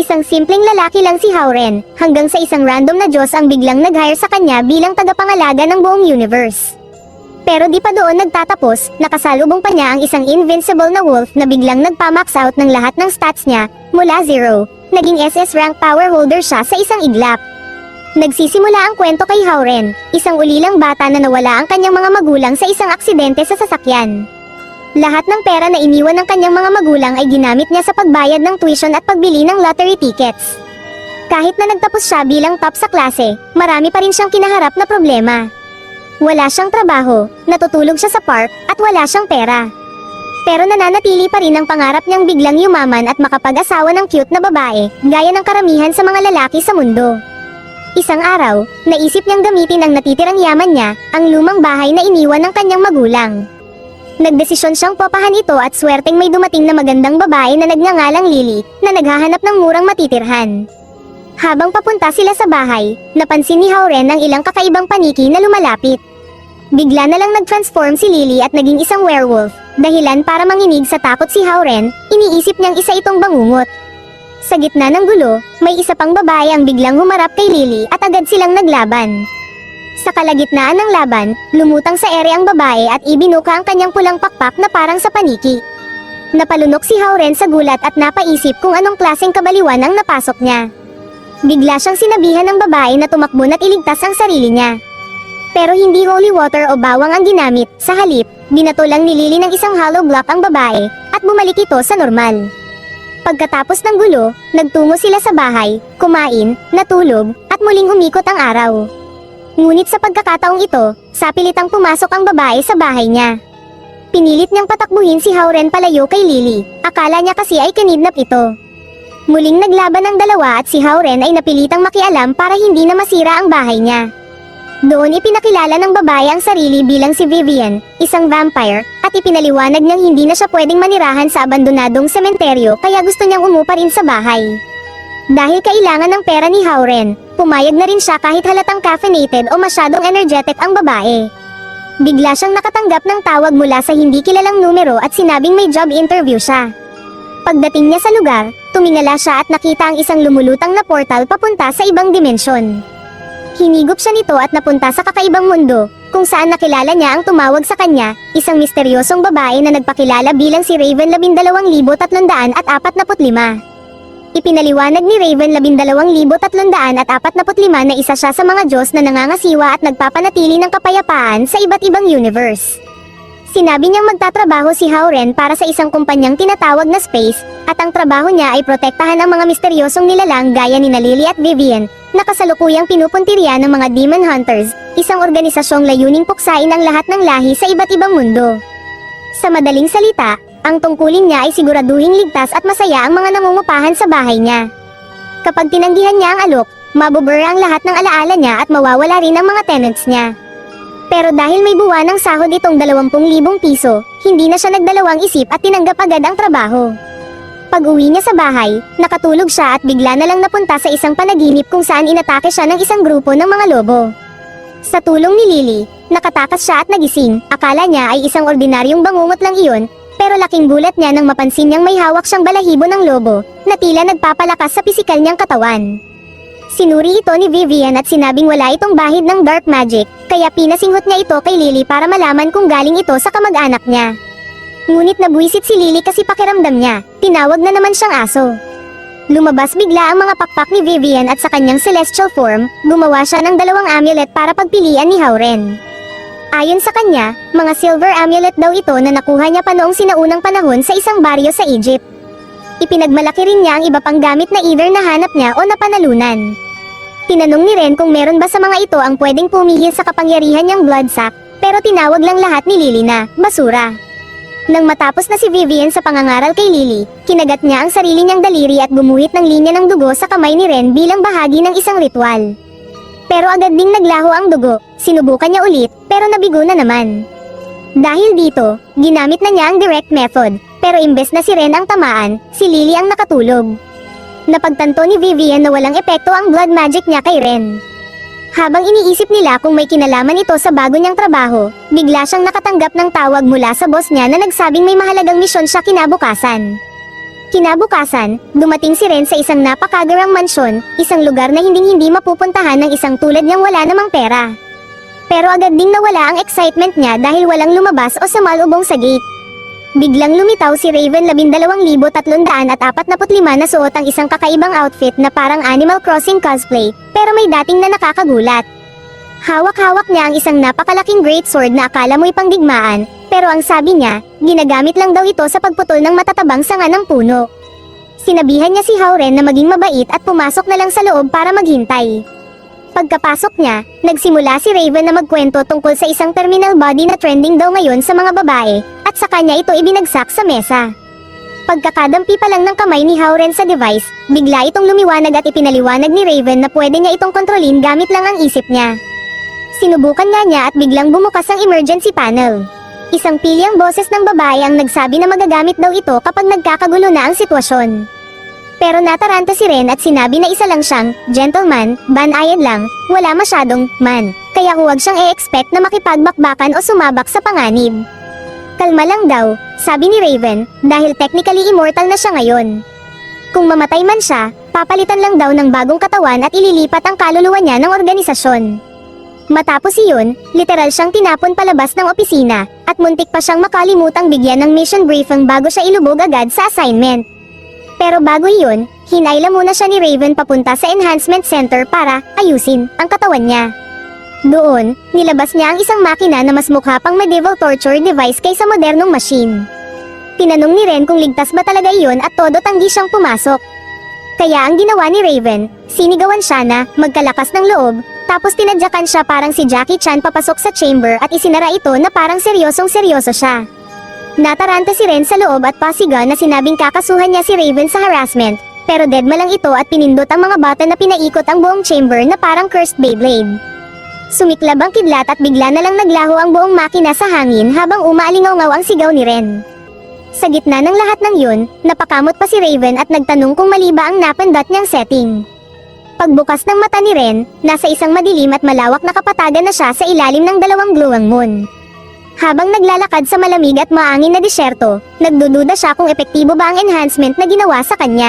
Isang simpleng lalaki lang si Hauren, hanggang sa isang random na Diyos ang biglang nag-hire sa kanya bilang tagapangalaga ng buong universe. Pero di pa doon nagtatapos, nakasalubong pa niya ang isang invincible na wolf na biglang nagpa-max out ng lahat ng stats niya, mula 0, naging SS rank power holder siya sa isang iglap. Nagsisimula ang kwento kay Hauren, isang ulilang bata na nawala ang kanyang mga magulang sa isang aksidente sa sasakyan. Lahat ng pera na iniwan ng kanyang mga magulang ay ginamit niya sa pagbayad ng tuition at pagbili ng lottery tickets. Kahit na nagtapos siya bilang top sa klase, marami pa rin siyang kinaharap na problema. Wala siyang trabaho, natutulog siya sa park, at wala siyang pera. Pero nananatili pa rin ang pangarap niyang biglang yumaman at makapag-asawa ng cute na babae, gaya ng karamihan sa mga lalaki sa mundo. Isang araw, naisip niyang gamitin ang natitirang yaman niya, ang lumang bahay na iniwan ng kanyang magulang. Nagdesisyon siyang popahan ito at swerteng may dumating na magandang babae na nagngangalang Lily, na naghahanap ng murang matitirhan. Habang papunta sila sa bahay, napansin ni Hauren ang ilang kakaibang paniki na lumalapit. Bigla na lang nag-transform si Lily at naging isang werewolf, dahilan para manginig sa takot si Hauren, iniisip niyang isa itong bangungot. Sa gitna ng gulo, may isa pang babae ang biglang humarap kay Lily at agad silang naglaban. Sa kalagitnaan ng laban, lumutang sa ere ang babae at ibinuka ang kanyang pulang pakpak na parang sa paniki. Napalunok si Hauren sa gulat at napaisip kung anong klaseng kabaliwan ang napasok niya. Bigla siyang sinabihan ng babae na tumakbo na't iligtas ang sarili niya. Pero hindi holy water o bawang ang ginamit, sa halip, binato lang ni Lily ng isang hollow block ang babae, at bumalik ito sa normal. Pagkatapos ng gulo, nagtungo sila sa bahay, kumain, natulog, at muling umikot ang araw. Ngunit sa pagkakataong ito, sapilitang pumasok ang babae sa bahay niya. Pinilit niyang patakbuhin si Hauren palayo kay Lily, akala niya kasi ay kinidnap ito. Muling naglaban ang dalawa at si Hauren ay napilitang makialam para hindi na masira ang bahay niya. Doon ipinakilala ng babae ang sarili bilang si Vivian, isang vampire, at ipinaliwanag niyang hindi na siya pwedeng manirahan sa abandonadong sementeryo kaya gusto niyang umupa rin sa bahay. Dahil kailangan ng pera ni Hauren, pumayag na rin siya kahit halatang caffeinated o masyadong energetic ang babae. Bigla siyang nakatanggap ng tawag mula sa hindi kilalang numero at sinabing may job interview siya. Pagdating niya sa lugar, tumingala siya at nakita ang isang lumulutang na portal papunta sa ibang dimensyon. Hinigop siya nito at napunta sa kakaibang mundo, kung saan nakilala niya ang tumawag sa kanya, isang misteryosong babae na nagpakilala bilang si Raven 12,345. Ipinaliwanag ni Raven 12,345 na isa siya sa mga Diyos na nangangasiwa at nagpapanatili ng kapayapaan sa iba't ibang universe. Sinabi niyang magtatrabaho si Hauren para sa isang kumpanyang tinatawag na Space, at ang trabaho niya ay protektahan ang mga misteryosong nilalang gaya ni Lily at Vivian, na kasalukuyang pinupuntirya ng mga Demon Hunters, isang organisasyong layuning puksain ang lahat ng lahi sa iba't ibang mundo. Sa madaling salita, ang tungkulin niya ay siguraduhing ligtas at masaya ang mga nangungupahan sa bahay niya. Kapag tinanggihan niya ang alok, mabubura ang lahat ng alaala niya at mawawala rin ang mga tenants niya. Pero dahil may buwan ng sahod itong 20,000 piso, hindi na siya nagdalawang isip at tinanggap agad ang trabaho. Pag-uwi niya sa bahay, nakatulog siya at bigla na lang napunta sa isang panaginip kung saan inatake siya ng isang grupo ng mga lobo. Sa tulong ni Lily, nakatakas siya at nagising, akala niya ay isang ordinaryong bangungot lang iyon, pero laking gulat niya nang mapansin niyang may hawak siyang balahibo ng lobo, na tila nagpapalakas sa pisikal niyang katawan. Sinuri ito ni Vivian at sinabing wala itong bahid ng dark magic, kaya pinasinghot niya ito kay Lily para malaman kung galing ito sa kamag-anak niya. Ngunit nabuisit si Lily kasi pakiramdam niya, tinawag na naman siyang aso. Lumabas bigla ang mga pakpak ni Vivian at sa kanyang celestial form, gumawa siya ng 2 amulet para pagpilian ni Hauren. Ayon sa kanya, mga silver amulet daw ito na nakuha niya pa noong sinaunang panahon sa isang baryo sa Egypt. Ipinagmalaki rin niya ang iba pang gamit na either nahanap niya o napanalunan. Tinanong ni Ren kung meron ba sa mga ito ang pwedeng pumihil sa kapangyarihan niyang blood sac, pero tinawag lang lahat ni Lily na basura. Nang matapos na si Vivian sa pangangaral kay Lily, kinagat niya ang sarili niyang daliri at gumuhit ng linya ng dugo sa kamay ni Ren bilang bahagi ng isang ritual. Pero agad ding naglaho ang dugo, sinubukan niya ulit, pero nabigo na naman. Dahil dito, ginamit na niya ang direct method, pero imbes na si Ren ang tamaan, si Lily ang nakatulog. Napagtanto ni Vivian na walang epekto ang blood magic niya kay Ren. Habang iniisip nila kung may kinalaman ito sa bago niyang trabaho, bigla siyang nakatanggap ng tawag mula sa boss niya na nagsabing may mahalagang misyon siya kinabukasan. Kinabukasan, dumating si Ren sa isang napakagarang mansyon, isang lugar na hinding-hindi mapupuntahan ng isang tulad niyang wala namang pera. Pero agad ding nawala ang excitement niya dahil walang lumabas o sumalubong sa gate. Biglang lumitaw si Raven 12,345 na suot ang isang kakaibang outfit na parang Animal Crossing cosplay, pero may dating na nakakagulat. Hawak-hawak niya ang isang napakalaking greatsword na akala mo'y pangdigmaan, pero ang sabi niya, ginagamit lang daw ito sa pagputol ng matatabang sanga ng puno. Sinabihan niya si Hauren na maging mabait at pumasok na lang sa loob para maghintay. Pagkapasok niya, nagsimula si Raven na magkwento tungkol sa isang terminal body na trending daw ngayon sa mga babae, at sa kanya ito ibinagsak sa mesa. Pagkakadampi pa lang ng kamay ni Hauren sa device, bigla itong lumiwanag at ipinaliwanag ni Raven na pwede niya itong kontrolin gamit lang ang isip niya. Sinubukan nga niya at biglang bumukas ang emergency panel. Isang pilyang boses ng babae ang nagsabi na magagamit daw ito kapag nagkakagulo na ang sitwasyon. Pero nataranta si Ren at sinabi na isa lang siyang gentleman, banayad lang, wala masyadong man, kaya huwag siyang e-expect na makipagbakbakan o sumabak sa panganib. Kalma lang daw, sabi ni Raven, dahil technically immortal na siya ngayon. Kung mamatay man siya, papalitan lang daw ng bagong katawan at ililipat ang kaluluwa niya ng organisasyon. Matapos iyon, literal siyang tinapon palabas ng opisina, at muntik pa siyang makalimutang bigyan ng mission briefing bago siya ilubog agad sa assignment. Pero bago iyon, hinayla muna siya ni Raven papunta sa enhancement center para ayusin ang katawan niya. Doon, nilabas niya ang isang makina na mas mukha pang medieval torture device kaysa modernong machine. Tinanong ni Ren kung ligtas ba talaga iyon at todo tanggi siyang pumasok. Kaya ang ginawa ni Raven, sinigawan siya na magkalakas ng loob, tapos tinadyakan siya parang si Jackie Chan papasok sa chamber at isinara ito na parang seryosong-seryoso siya. Nataranta si Ren sa loob at pasiga na sinabing kakasuhan niya si Raven sa harassment, pero deadma lang ito at pinindot ang mga button na pinaikot ang buong chamber na parang cursed Beyblade. Sumiklab ang kidlat at bigla na lang naglaho ang buong makina sa hangin habang umaalingaw-ngaw ang sigaw ni Ren. Sa gitna ng lahat ng yun, napakamot pa si Raven at nagtanong kung mali ba ang napindot niyang setting. Pagbukas ng mata ni Ren, nasa isang madilim at malawak na kapatagan na siya sa ilalim ng dalawang glowing moon. Habang naglalakad sa malamig at maangin na disyerto, nagdududa siya kung epektibo ba ang enhancement na ginawa sa kanya.